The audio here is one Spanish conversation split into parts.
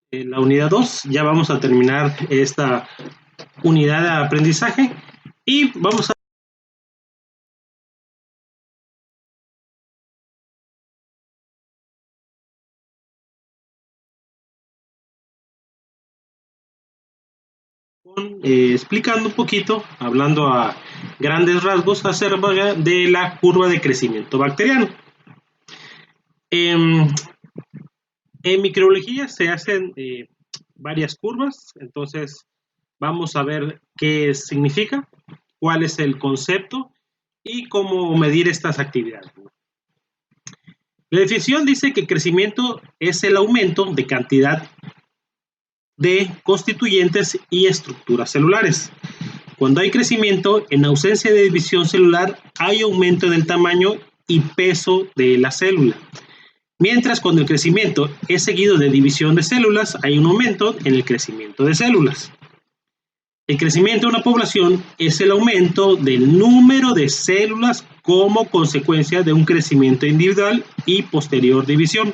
En la unidad 2 ya vamos a terminar esta unidad de aprendizaje y vamos a explicando un poquito, hablando a grandes rasgos acerca de la curva de crecimiento bacteriano. En microbiología se hacen varias curvas, entonces vamos a ver qué significa, cuál es el concepto y cómo medir estas actividades. La definición dice que crecimiento es el aumento de cantidad de constituyentes y estructuras celulares. Cuando hay crecimiento, en ausencia de división celular, hay aumento en el tamaño y peso de la célula. Mientras cuando el crecimiento es seguido de división de células, hay un aumento en el crecimiento de células. El crecimiento de una población es el aumento del número de células como consecuencia de un crecimiento individual y posterior división.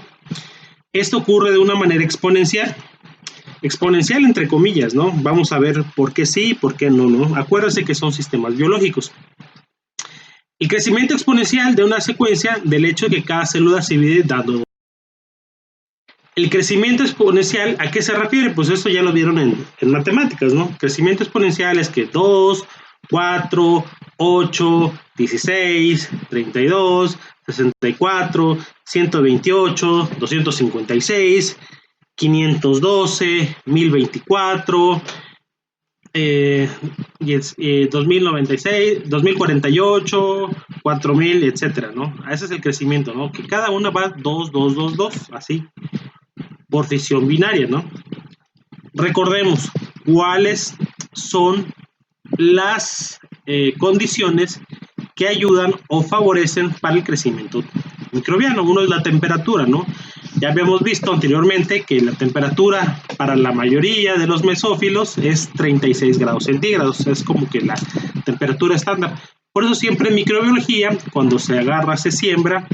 Esto ocurre de una manera exponencial. Exponencial entre comillas, ¿no? Vamos a ver por qué sí y por qué no, ¿no? Acuérdense que son sistemas biológicos. El crecimiento exponencial de una secuencia del hecho de que cada célula se divide dando. El crecimiento exponencial, ¿a qué se refiere? Pues eso ya lo vieron en matemáticas, ¿no? Crecimiento exponencial es que 2, 4, 8, 16, 32, 64, 128, 256, 512, 1024, 2096, 2048, 4000, etcétera, ¿no? Ese es el crecimiento, ¿no? Que cada una va 2, 2, 2, 2, así, por fisión binaria, ¿no? Recordemos cuáles son las condiciones que ayudan o favorecen para el crecimiento microbiano. Uno es la temperatura, ¿no? Ya habíamos visto anteriormente que la temperatura para la mayoría de los mesófilos es 36 grados centígrados, es como que la temperatura estándar. Por eso siempre en microbiología, cuando se agarra, se siembra,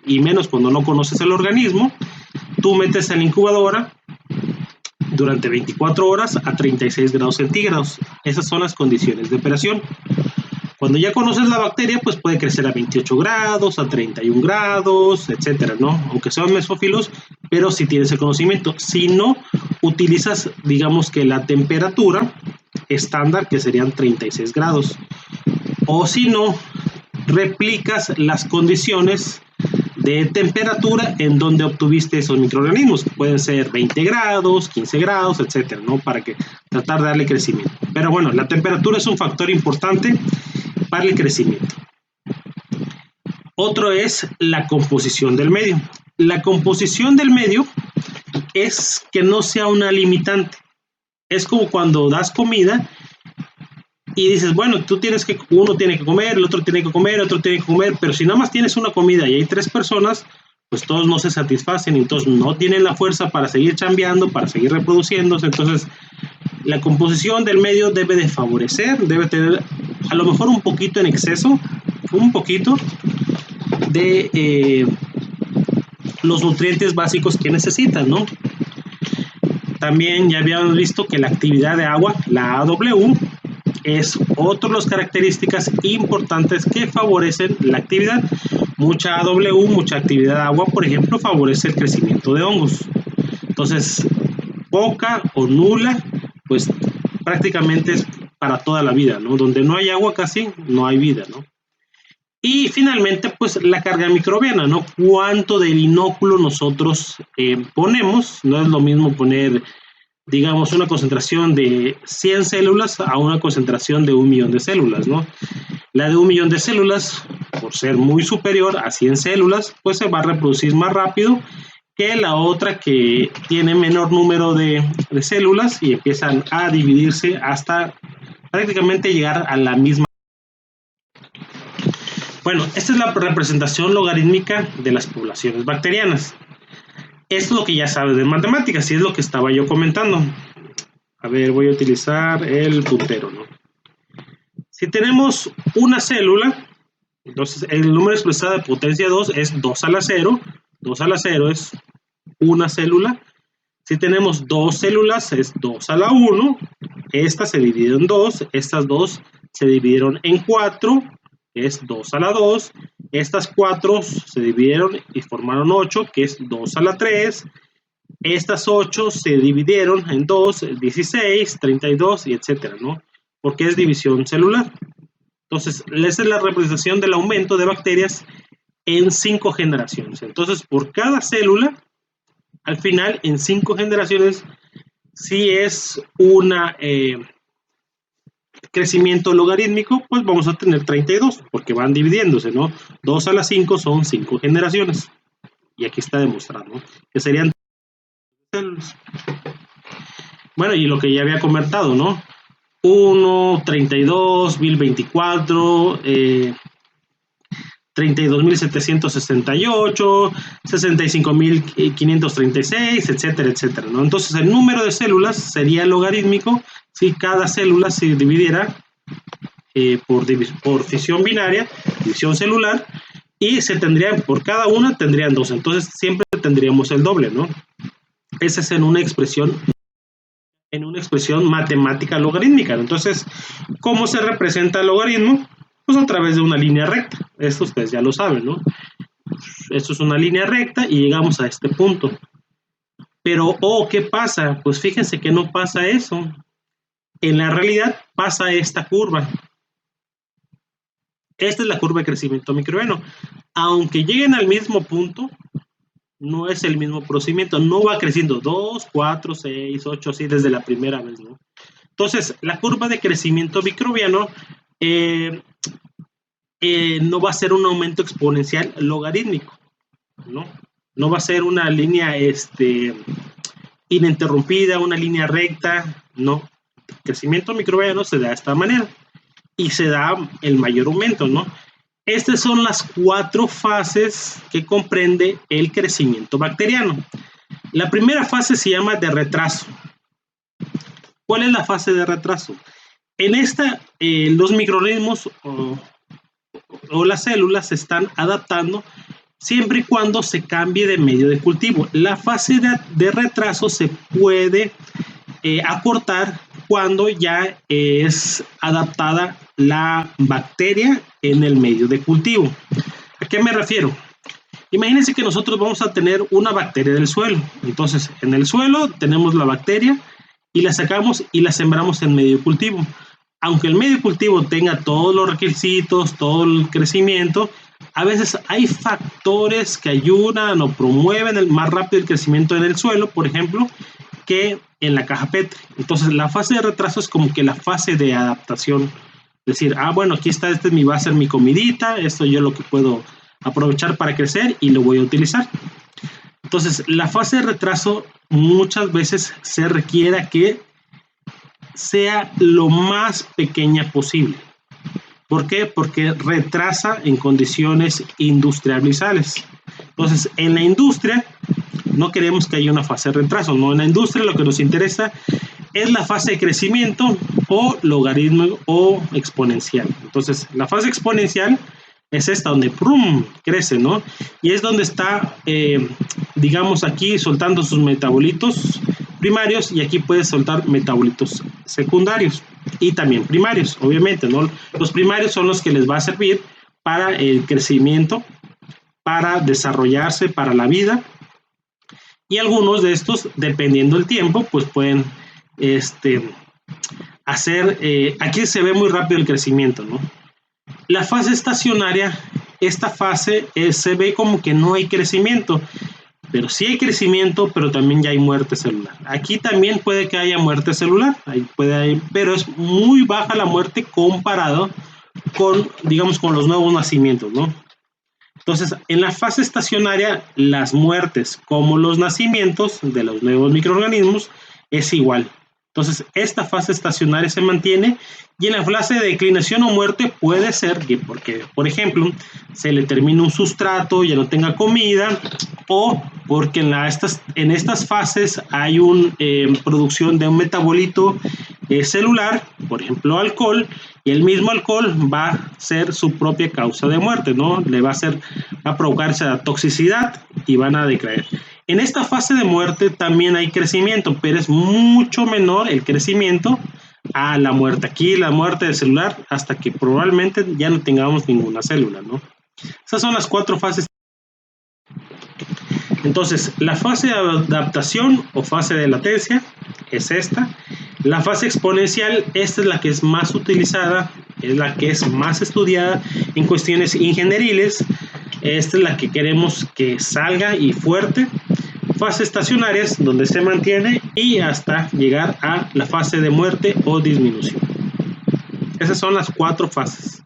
y menos cuando no conoces el organismo, tú metes en la incubadora durante 24 horas a 36 grados centígrados. Esas son las condiciones de operación. Cuando ya conoces la bacteria, pues puede crecer a 28 grados, a 31 grados, etcétera, ¿no? Aunque sean mesófilos, pero si tienes el conocimiento. Si no, utilizas, digamos que la temperatura estándar, que serían 36 grados. O si no, replicas las condiciones de temperatura en donde obtuviste esos microorganismos, que pueden ser 20 grados, 15 grados, etcétera, ¿no? Para que tratar de darle crecimiento. Pero bueno, la temperatura es un factor importante para el crecimiento. Otro es la composición del medio. La composición del medio es que no sea una limitante. Es como cuando das comida y dices, bueno, uno tiene que comer, el otro tiene que comer, el otro tiene que comer, pero si nada más tienes una comida y hay 3 personas, pues todos no se satisfacen, entonces no tienen la fuerza para seguir chambeando, para seguir reproduciéndose. Entonces la composición del medio debe de favorecer, debe tener a lo mejor un poquito en exceso, un poquito de los nutrientes básicos que necesitan, ¿no? También ya habíamos visto que la actividad de agua, la AW, es otra de las características importantes que favorecen la actividad. Mucha AW, mucha actividad de agua, por ejemplo, favorece el crecimiento de hongos. Entonces, poca o nula, pues prácticamente es para toda la vida, ¿no? Donde no hay agua casi, no hay vida, ¿no? Y finalmente, pues la carga microbiana, ¿no? Cuánto del inóculo nosotros ponemos. No es lo mismo poner, digamos, una concentración de 100 células a una concentración de 1 millón de células, ¿no? La de 1 millón de células, por ser muy superior a 100 células, pues se va a reproducir más rápido que la otra que tiene menor número de células y empiezan a dividirse hasta prácticamente llegar a la misma. Bueno, esta es la representación logarítmica de las poblaciones bacterianas. Esto es lo que ya sabes de matemáticas y es lo que estaba yo comentando. A ver, voy a utilizar el puntero, ¿no? Si tenemos una célula, entonces el número expresado de potencia 2 es 2 a la 0. 2 a la 0 es una célula. Si tenemos dos células, es 2 a la 1. Esta se dividió en 2. Estas dos se dividieron en 4. Es 2 a la 2. Estas 4 se dividieron y formaron 8, que es 2 a la 3. Estas 8 se dividieron en 2, 16, 32 y etcétera, ¿no? Porque es división celular. Entonces, esa es la representación del aumento de bacterias en 5 generaciones. Entonces, por cada célula, al final, en 5 generaciones, si es un crecimiento logarítmico, pues vamos a tener 32, porque van dividiéndose, ¿no? 2 a la 5 son 5 generaciones. Y aquí está demostrado, ¿no? Que serían células. Bueno, y lo que ya había comentado, ¿no? 1, 32, 1024, 32.768, 65.536, etcétera, etcétera, ¿no? Entonces, el número de células sería logarítmico si cada célula se dividiera por fisión binaria, división celular, y se tendría, por cada una tendrían 2, entonces siempre tendríamos el doble, ¿no? Esa es en una expresión matemática logarítmica. Entonces, ¿cómo se representa el logaritmo? Pues a través de una línea recta. Esto ustedes ya lo saben, ¿no? Esto es una línea recta y llegamos a este punto. Pero, ¿qué pasa? Pues fíjense que no pasa eso. En la realidad pasa esta curva. Esta es la curva de crecimiento microbiano. Aunque lleguen al mismo punto, no es el mismo procedimiento. No va creciendo 2, 4, 6, 8, así desde la primera vez, ¿no? Entonces, la curva de crecimiento microbiano no va a ser un aumento exponencial logarítmico, ¿no? No va a ser una línea ininterrumpida, una línea recta, no. El crecimiento microbiano se da de esta manera y se da el mayor aumento, ¿no? Estas son las 4 fases que comprende el crecimiento bacteriano. La primera fase se llama de retraso. ¿Cuál es la fase de retraso? En esta, los microorganismos o las células se están adaptando siempre y cuando se cambie de medio de cultivo. La fase de retraso se puede acortar cuando ya es adaptada la bacteria en el medio de cultivo. ¿A qué me refiero? Imagínense que nosotros vamos a tener una bacteria del suelo. Entonces, en el suelo tenemos la bacteria y la sacamos y la sembramos en medio de cultivo. Aunque el medio de cultivo tenga todos los requisitos, todo el crecimiento, a veces hay factores que ayudan o promueven más rápido el crecimiento en el suelo, por ejemplo, que en la caja Petri. Entonces, la fase de retraso es como que la fase de adaptación. Decir, bueno, aquí está, va a ser mi comidita, esto yo lo que puedo aprovechar para crecer y lo voy a utilizar. Entonces, la fase de retraso muchas veces se requiere que sea lo más pequeña posible. ¿Por qué? Porque retrasa en condiciones industrializables. Entonces, en la industria no queremos que haya una fase de retraso, ¿no? En la industria lo que nos interesa es la fase de crecimiento o logaritmo o exponencial. Entonces, la fase exponencial es esta donde ¡prum! Crece, ¿no? Y es donde está, digamos, aquí soltando sus metabolitos primarios y aquí puede soltar metabolitos secundarios y también primarios, obviamente, ¿no? Los primarios son los que les va a servir para el crecimiento, para desarrollarse, para la vida, y algunos de estos, dependiendo del tiempo, pues pueden hacer, aquí se ve muy rápido el crecimiento, ¿no? La fase estacionaria, esta fase se ve como que no hay crecimiento, pero sí hay crecimiento, pero también ya hay muerte celular. Aquí también puede que haya muerte celular, pero es muy baja la muerte comparado con, digamos, con los nuevos nacimientos, ¿no? Entonces, en la fase estacionaria, las muertes como los nacimientos de los nuevos microorganismos es igual. Entonces, esta fase estacionaria se mantiene y en la fase de declinación o muerte puede ser que porque, por ejemplo, se le termine un sustrato, ya no tenga comida, o porque en estas fases hay una producción de un metabolito celular, por ejemplo, alcohol, y el mismo alcohol va a ser su propia causa de muerte, ¿no? Va a provocar esa toxicidad y van a decaer. En esta fase de muerte también hay crecimiento, pero es mucho menor el crecimiento a la muerte. Aquí la muerte del celular hasta que probablemente ya no tengamos ninguna célula, ¿no? Esas son las 4 fases. Entonces, la fase de adaptación o fase de latencia es esta. La fase exponencial, esta es la que es más utilizada, es la que es más estudiada en cuestiones ingenieriles. Esta es la que queremos que salga y fuerte. Fases estacionarias, donde se mantiene, y hasta llegar a la fase de muerte o disminución. Esas son las 4 fases.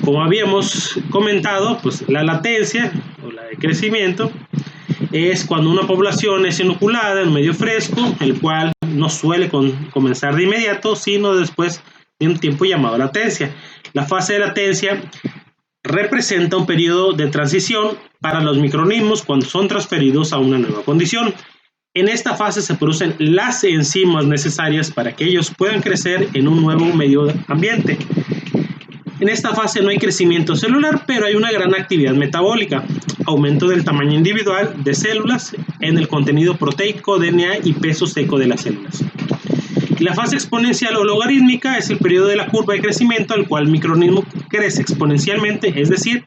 Como habíamos comentado, pues la latencia o la de crecimiento es cuando una población es inoculada en medio fresco, el cual no suele comenzar de inmediato, sino después de un tiempo llamado latencia. La fase de latencia representa un periodo de transición para los microorganismos cuando son transferidos a una nueva condición. En esta fase se producen las enzimas necesarias para que ellos puedan crecer en un nuevo medio ambiente. En esta fase no hay crecimiento celular, pero hay una gran actividad metabólica, aumento del tamaño individual de células en el contenido proteico, DNA y peso seco de las células. La fase exponencial o logarítmica es el periodo de la curva de crecimiento al cual el microorganismo crece exponencialmente, es decir,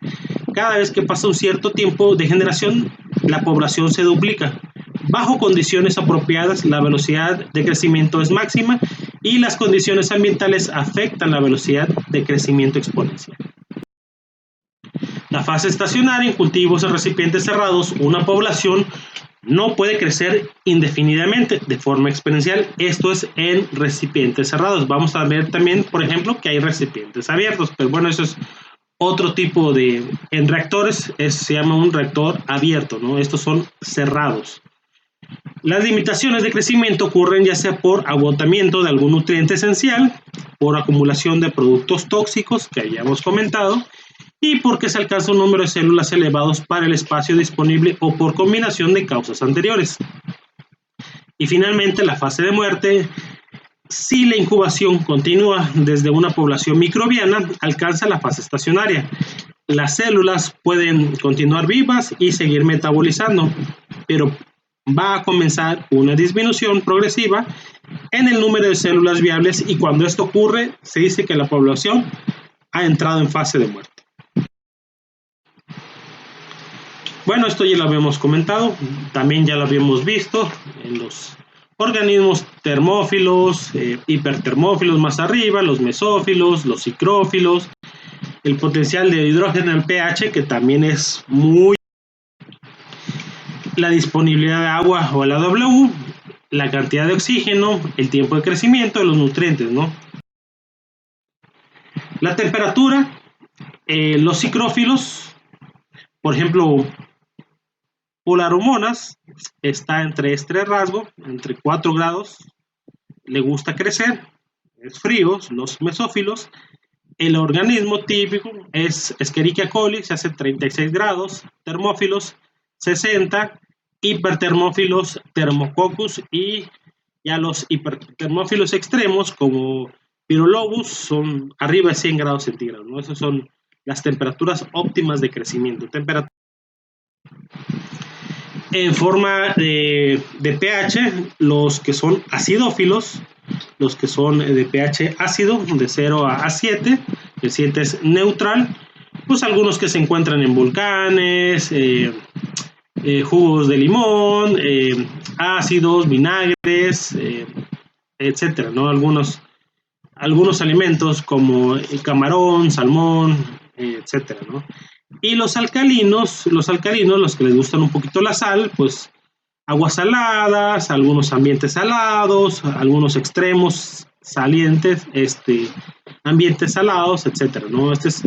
cada vez que pasa un cierto tiempo de generación, la población se duplica. Bajo condiciones apropiadas, la velocidad de crecimiento es máxima y las condiciones ambientales afectan la velocidad de crecimiento exponencial. La fase estacionaria en cultivos en recipientes cerrados, una población no puede crecer indefinidamente de forma exponencial. Esto es en recipientes cerrados. Vamos a ver también, por ejemplo, que hay recipientes abiertos, pero bueno, eso es otro tipo de... En reactores se llama un reactor abierto, ¿no? Estos son cerrados. Las limitaciones de crecimiento ocurren ya sea por agotamiento de algún nutriente esencial, por acumulación de productos tóxicos que habíamos comentado, y porque se alcanza un número de células elevados para el espacio disponible o por combinación de causas anteriores. Y finalmente, la fase de muerte, si la incubación continúa desde una población microbiana, alcanza la fase estacionaria. Las células pueden continuar vivas y seguir metabolizando, pero va a comenzar una disminución progresiva en el número de células viables, y cuando esto ocurre, se dice que la población ha entrado en fase de muerte. Bueno, esto ya lo habíamos comentado, también ya lo habíamos visto en los organismos termófilos, hipertermófilos más arriba, los mesófilos, los psicrófilos, el potencial de hidrógeno en el pH, que también es muy... La disponibilidad de agua o la W, la cantidad de oxígeno, el tiempo de crecimiento de los nutrientes, ¿no? La temperatura, los psicrófilos, por ejemplo, Polarhomonas, está entre este rasgo, entre 4 grados, le gusta crecer, es fríos. Los mesófilos, el organismo típico es Escherichia coli, se hace 36 grados, termófilos 60, hipertermófilos Thermococcus, y ya los hipertermófilos extremos como Pyrolobus son arriba de 100 grados centígrados, ¿no? Esas son las temperaturas óptimas de crecimiento. En forma de pH, los que son acidófilos, los que son de pH ácido, de 0 a 7, el 7 es neutral, pues algunos que se encuentran en volcanes, jugos de limón, ácidos, vinagres, etcétera, ¿no? Algunos alimentos como el camarón, salmón, etcétera, ¿no? Y los alcalinos, los que les gustan un poquito la sal, pues aguas saladas, algunos ambientes salados, algunos extremos salientes, ambientes salados, etcétera, ¿no? Este es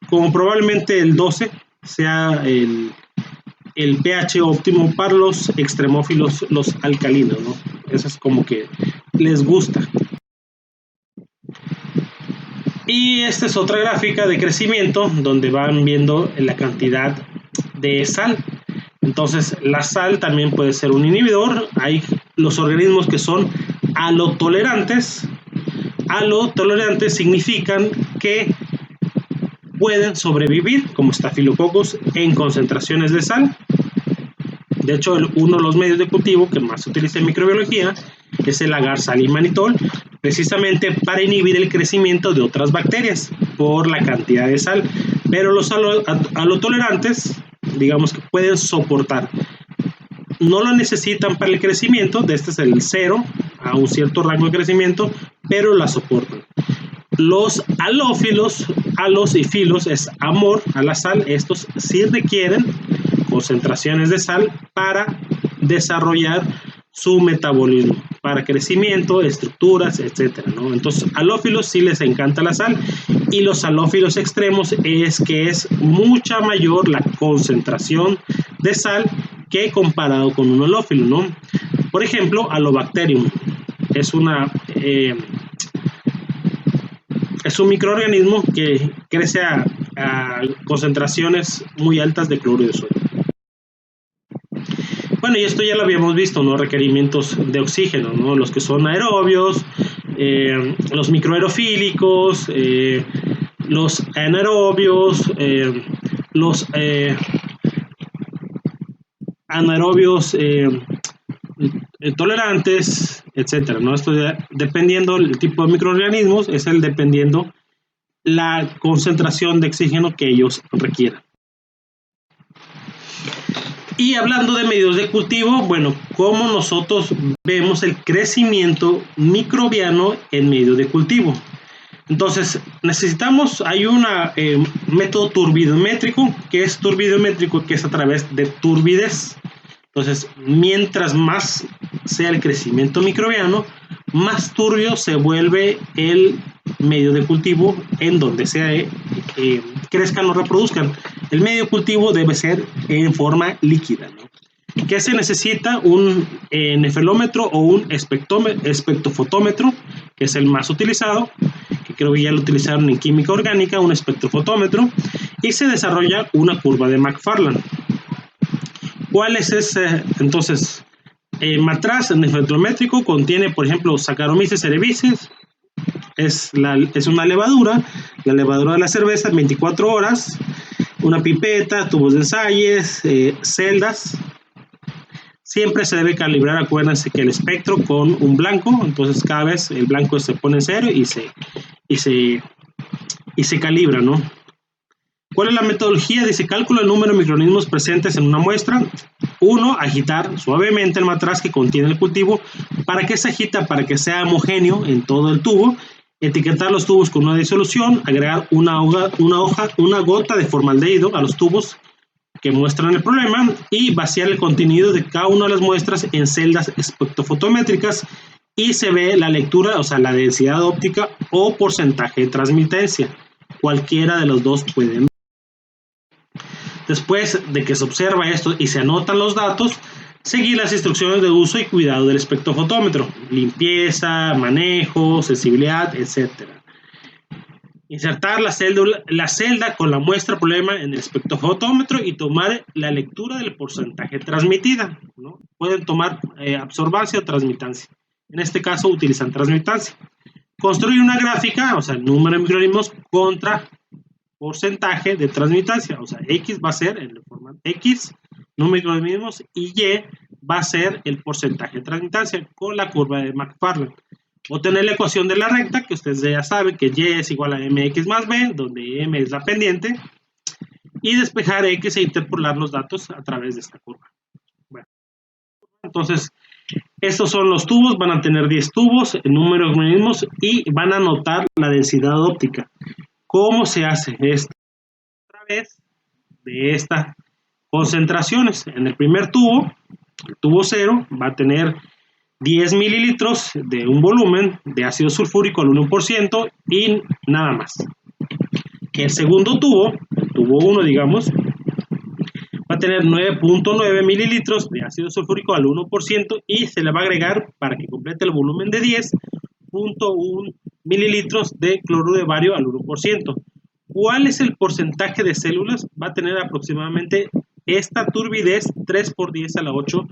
como probablemente el 12 sea el pH óptimo para los extremófilos, los alcalinos, ¿no? Eso es como que les gusta. Y esta es otra gráfica de crecimiento donde van viendo la cantidad de sal. Entonces, la sal también puede ser un inhibidor. Hay los organismos que son halotolerantes. Halotolerantes significan que pueden sobrevivir como estafilococos en concentraciones de sal. De hecho, uno de los medios de cultivo que más se utiliza en microbiología es el agar sal-imanitol, precisamente para inhibir el crecimiento de otras bacterias por la cantidad de sal. Pero los halotolerantes, digamos que pueden soportar. No lo necesitan para el crecimiento, de este es el 0 a un cierto rango de crecimiento, pero la soportan. Los halófilos, halos y filos es amor a la sal, estos sí requieren concentraciones de sal para desarrollar su metabolismo, para crecimiento, estructuras, etcétera, ¿no? Entonces, halófilos sí les encanta la sal, y los halófilos extremos es que es mucha mayor la concentración de sal que comparado con un halófilo, ¿no? Por ejemplo, Halobacterium es un microorganismo que crece a concentraciones muy altas de cloruro de sodio. Bueno, y esto ya lo habíamos visto, ¿no? Requerimientos de oxígeno, ¿no? Los que son aerobios, los microaerofílicos, los anaerobios, los anaerobios tolerantes, etcétera, ¿no? Esto ya, dependiendo del tipo de microorganismos, es el dependiendo la concentración de oxígeno que ellos requieran. Y hablando de medios de cultivo, bueno, ¿cómo nosotros vemos el crecimiento microbiano en medio de cultivo? Entonces, hay un método turbidométrico, que es a través de turbidez. Entonces, mientras más sea el crecimiento microbiano, más turbio se vuelve el medio de cultivo en donde crezcan o reproduzcan. El medio de cultivo debe ser en forma líquida, ¿no? ¿Qué se necesita? Un nefelómetro o un espectrofotómetro, que es el más utilizado, que creo que ya lo utilizaron en química orgánica, un espectrofotómetro, y se desarrolla una curva de McFarland. ¿Cuál es ese? Entonces, matraz nefetrométrico contiene, por ejemplo, Saccharomyces cerevisiae, es una levadura, la levadura de la cerveza, 24 horas, una pipeta, tubos de ensayes, celdas. Siempre se debe calibrar, acuérdense que el espectro con un blanco, entonces cada vez el blanco se pone en cero y se calibra, ¿no? ¿Cuál es la metodología? Dice, cálculo el número de microorganismos presentes en una muestra. 1. Agitar suavemente el matraz que contiene el cultivo. ¿Para qué se agita? Para que sea homogéneo en todo el tubo. Etiquetar los tubos con una disolución. Agregar una gota de formaldehído a los tubos que muestran el problema. Y vaciar el contenido de cada una de las muestras en celdas espectrofotométricas. Y se ve la lectura, o sea, la densidad óptica o porcentaje de transmitencia. Cualquiera de los dos pueden. Después de que se observa esto y se anotan los datos, seguir las instrucciones de uso y cuidado del espectrofotómetro, limpieza, manejo, sensibilidad, etc. Insertar la celda con la muestra problema en el espectrofotómetro y tomar la lectura del porcentaje transmitida, ¿no? Pueden tomar absorbancia o transmitancia. En este caso utilizan transmitancia. Construir una gráfica, o sea, el número de microorganismos contra porcentaje de transmitancia, o sea, X va a ser el formato X, número de microorganismos, y Y va a ser el porcentaje de transmitancia con la curva de McFarland. O tener la ecuación de la recta, que ustedes ya saben que Y es igual a MX más B, donde M es la pendiente, y despejar X e interpolar los datos a través de esta curva. Bueno, entonces, estos son los tubos, van a tener 10 tubos, el número de organismos, y van a anotar la densidad óptica. ¿Cómo se hace esto? A través de estas concentraciones. En el primer tubo, el tubo 0, va a tener 10 mililitros de un volumen de ácido sulfúrico al 1% y nada más. El segundo tubo, el tubo 1, digamos, va a tener 9.9 mililitros de ácido sulfúrico al 1% y se le va a agregar, para que complete el volumen de 10.1 mililitros de cloruro de bario al 1%. ¿Cuál es el porcentaje de células? Va a tener aproximadamente esta turbidez 3 por 10 a la 8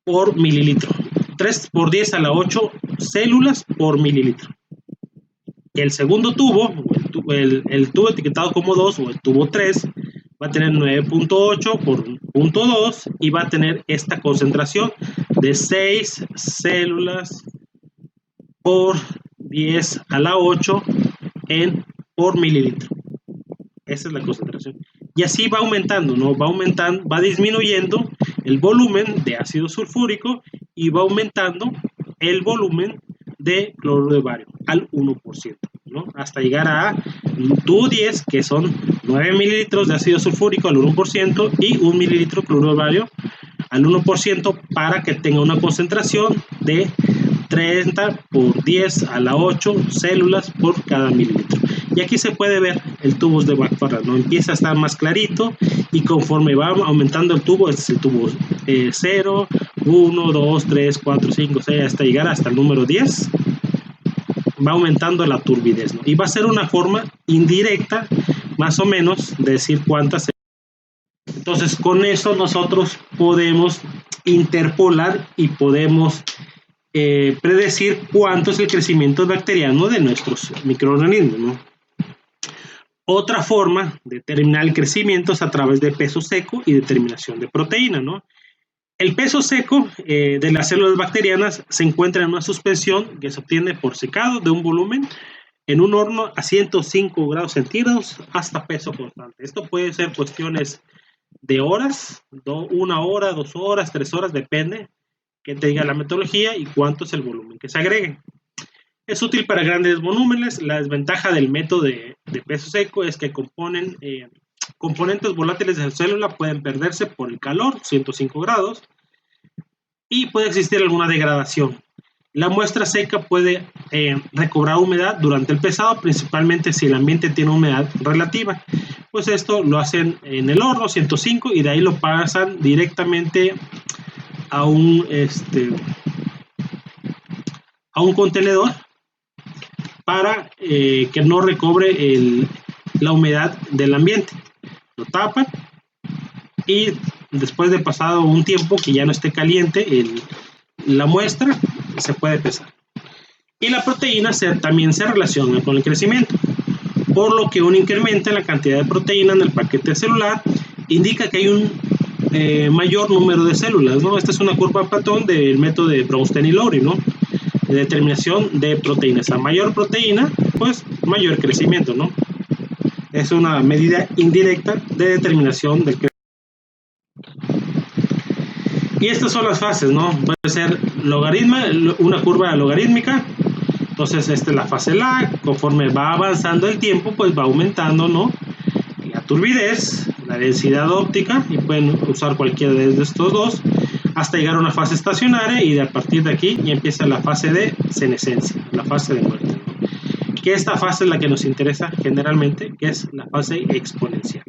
por mililitro. 3 por 10 a la 8 células por mililitro. El segundo tubo, el tubo etiquetado como 2 o el tubo 3 va a tener 9.8 por 0.2 y va a tener esta concentración de 6 células por 10 a la 8 por mililitro. Esa es la concentración. Y así va aumentando, ¿no? Va aumentando, va disminuyendo el volumen de ácido sulfúrico y va aumentando el volumen de cloruro de bario al 1%, ¿no? Hasta llegar a tubo 10, que son 9 mililitros de ácido sulfúrico al 1% y 1 mililitro de cloruro de bario al 1% para que tenga una concentración de 30 por 10 a la 8 células por cada mililitro. Y aquí se puede ver el tubo de McFarland, ¿no? Empieza a estar más clarito y conforme va aumentando el tubo, este es el tubo 0, 1, 2, 3, 4, 5, 6, hasta llegar hasta el número 10, va aumentando la turbidez, ¿no? Y va a ser una forma indirecta, más o menos, de decir cuántas. Entonces, con eso nosotros podemos interpolar y podemos predecir cuánto es el crecimiento bacteriano de nuestros microorganismos, ¿no? Otra forma de determinar el crecimiento es a través de peso seco y determinación de proteína, ¿no? El peso seco de las células bacterianas se encuentra en una suspensión que se obtiene por secado de un volumen en un horno a 105 grados centígrados hasta peso constante. Esto puede ser cuestiones de horas, 1 hora, 2 horas, 3 horas, depende que te diga la metodología y cuánto es el volumen que se agregue. Es útil para grandes volúmenes. La desventaja del método de peso seco es que componentes volátiles de la célula pueden perderse por el calor, 105 grados, y puede existir alguna degradación. La muestra seca puede recobrar humedad durante el pesado, principalmente si el ambiente tiene humedad relativa. Pues esto lo hacen en el horno, 105, y de ahí lo pasan directamente a un contenedor para que no recobre la humedad del ambiente. Lo tapan y después de pasado un tiempo que ya no esté caliente la muestra, se puede pesar. Y la proteína también se relaciona con el crecimiento, por lo que un incremento en la cantidad de proteína en el paquete celular indica que hay un mayor número de células, ¿no? Esta es una curva de Patton del método de Brownstein y Lowry, ¿no? De determinación de proteínas. A mayor proteína, pues mayor crecimiento, ¿no? Es una medida indirecta de determinación del crecimiento. Y estas son las fases, ¿no? Puede ser una curva logarítmica. Entonces, esta es la fase lag. Conforme va avanzando el tiempo, pues va aumentando, ¿no? La turbidez, la densidad óptica, y pueden usar cualquiera de estos dos, hasta llegar a una fase estacionaria, y a partir de aquí ya empieza la fase de senescencia, la fase de muerte, ¿no? Que esta fase es la que nos interesa generalmente, que es la fase exponencial.